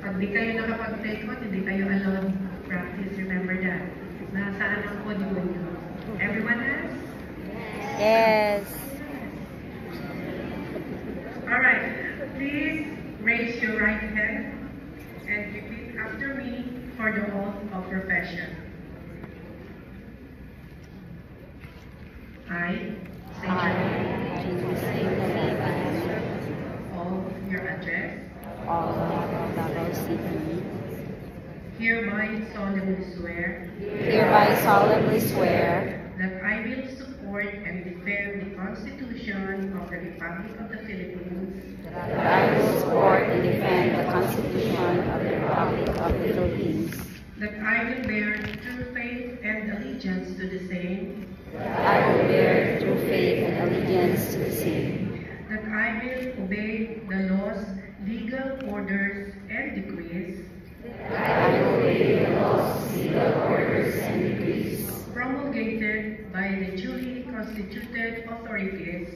Pag di kayo nakapag-take on, hindi kayo allowed practice. Remember that. Nasaan ang audio nyo? Everyone has? Yes. Alright. Please raise your right hand and repeat after me for the oath of profession. I state your name, all your address, All of Davao City. hereby solemnly swear Hereby solemnly swear that I will support and defend the Constitution of the Republic of the Philippines, that I will support and defend the Constitution of the Republic of the Philippines. that I will bear true faith and allegiance to the same, That I will bear true faith and allegiance to the same. that I will obey the laws, legal orders, and decrees That I will obey the laws, legal orders, and decrees promulgated by the duly constituted authorities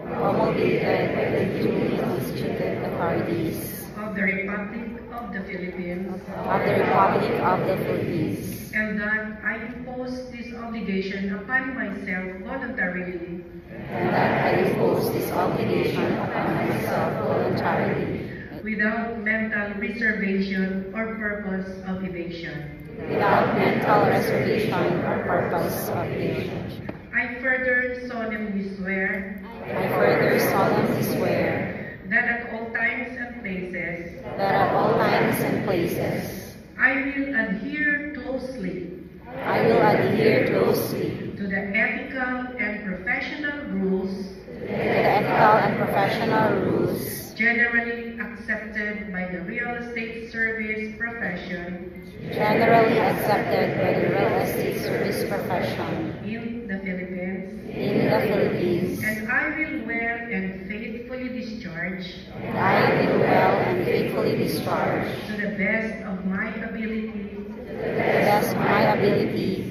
promulgated by the duly constituted authorities of the Republic of the Philippines, of the Republic of the Philippines, and that I impose this obligation upon myself voluntarily and that I impose this obligation upon myself voluntarily, without mental reservation or purpose of evasion. without mental reservation or purpose of evasion. I further solemnly swear I further solemnly swear that at all times and places that at all times and places I will adhere closely I will adhere closely to the ethical and professional rules to the ethical and professional rules generally accepted by the real estate service profession generally accepted by the real estate service profession in the Philippines, in the Philippines, and I will well and faithfully discharge and I will well and faithfully discharge to the best of my ability to the best of my ability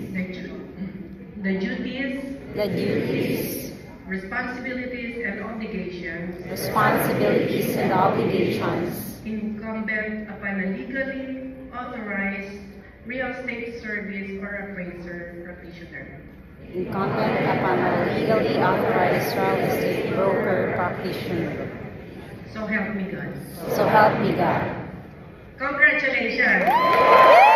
the duties, the duties, responsibilities, and obligations responsibilities, and obligations incumbent upon a legally authorized real estate service or appraiser practitioner. incumbent upon a legally authorized real estate broker practitioner. So help me God. So help me God. Congratulations!